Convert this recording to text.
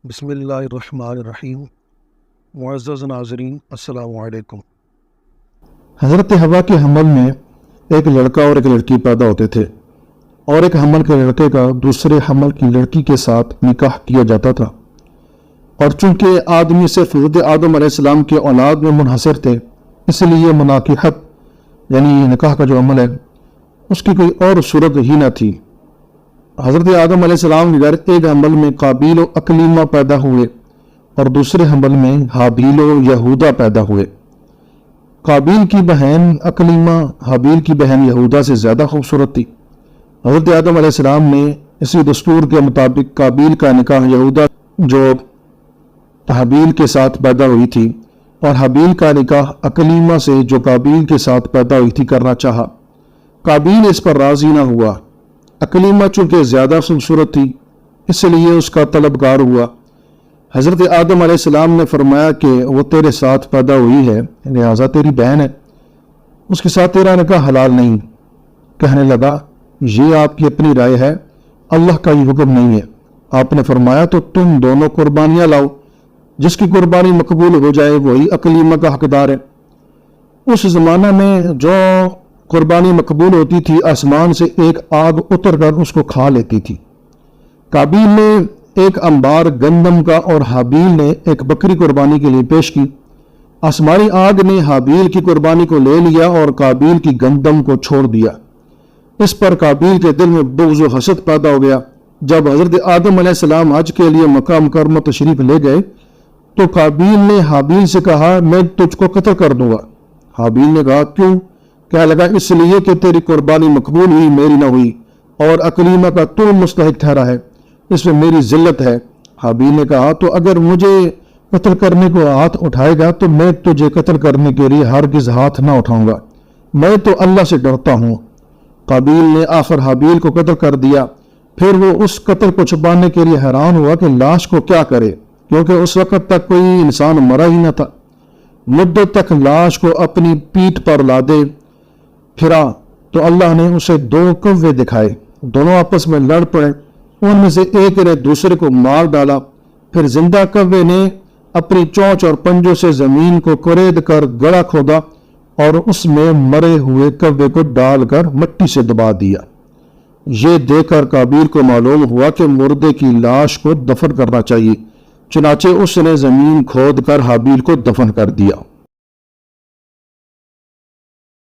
بسم اللہ الرحمن الرحیم۔ معزز ناظرین السلام علیکم۔ حضرت حوا کے حمل میں ایک لڑکا اور ایک لڑکی پیدا ہوتے تھے، اور ایک حمل کے لڑکے کا دوسرے حمل کی لڑکی کے ساتھ نکاح کیا جاتا تھا، اور چونکہ آدمی صرف حضرت آدم علیہ السلام کے اولاد میں منحصر تھے، اس لیے مناکحت یعنی نکاح کا جو عمل ہے اس کی کوئی اور صورت ہی نہ تھی۔ حضرت آدم علیہ السلام کے گھر ایک حمل میں قابیل و اکلیمہ پیدا ہوئے، اور دوسرے حمل میں حابیل و یہودا پیدا ہوئے۔ قابیل کی بہن اکلیمہ حابیل کی بہن یہودا سے زیادہ خوبصورت تھی۔ حضرت آدم علیہ السلام نے اسی دستور کے مطابق قابیل کا نکاح یہودا جو حابیل کے ساتھ پیدا ہوئی تھی، اور حابیل کا نکاح اکلیمہ سے جو قابیل کے ساتھ پیدا ہوئی تھی کرنا چاہا۔ قابیل اس پر راضی نہ ہوا۔ اکلیمہ چونکہ زیادہ خوبصورت تھی اس لیے اس کا طلبگار ہوا۔ حضرت آدم علیہ السلام نے فرمایا کہ وہ تیرے ساتھ پیدا ہوئی ہے، لہذا تیری بہن ہے، اس کے ساتھ تیرا نکاح حلال نہیں۔ کہنے لگا یہ آپ کی اپنی رائے ہے، اللہ کا یہ حکم نہیں ہے۔ آپ نے فرمایا تو تم دونوں قربانیاں لاؤ، جس کی قربانی مقبول ہو جائے وہی اکلیمہ کا حقدار ہے۔ اس زمانہ میں جو قربانی مقبول ہوتی تھی آسمان سے ایک آگ اتر کر اس کو کھا لیتی تھی۔ قابیل نے ایک انبار گندم کا اور حابیل نے ایک بکری قربانی کے لیے پیش کی۔ آسمانی آگ نے حابیل کی قربانی کو لے لیا اور قابیل کی گندم کو چھوڑ دیا۔ اس پر قابیل کے دل میں بغض و حسد پیدا ہو گیا۔ جب حضرت آدم علیہ السلام حج کے لیے مکہ مکرمہ تشریف لے گئے تو قابیل نے حابیل سے کہا میں تجھ کو قتل کر دوں گا۔ حابیل نے کہا کیوں؟ کہنے لگا اس لیے کہ تیری قربانی مقبول ہوئی، میری نہ ہوئی، اور اکلیمہ کا تو مستحق ٹھہرا ہے، اس میں میری ذلت ہے۔ حابیل نے کہا تو اگر مجھے قتل کرنے کو ہاتھ اٹھائے گا تو میں تجھے قتل کرنے کے لیے ہرگز ہاتھ نہ اٹھاؤں گا، میں تو اللہ سے ڈرتا ہوں۔ قابیل نے آخر حابیل کو قتل کر دیا۔ پھر وہ اس قتل کو چھپانے کے لیے حیران ہوا کہ لاش کو کیا کرے، کیونکہ اس وقت تک کوئی انسان مرا ہی نہ تھا۔ مدت تک لاش کو اپنی پیٹھ پر لادے پھرا تو اللہ نے اسے دو کوے دکھائے، دونوں آپس میں لڑ پڑے، ان میں سے ایک نے دوسرے کو مار ڈالا۔ پھر زندہ کوے نے اپنی چونچ اور پنجوں سے زمین کو کرید کر گڑھا کھودا اور اس میں مرے ہوئے کوے کو ڈال کر مٹی سے دبا دیا۔ یہ دیکھ کر قابیل کو معلوم ہوا کہ مردے کی لاش کو دفن کرنا چاہیے، چنانچہ اس نے زمین کھود کر حابیل کو دفن کر دیا۔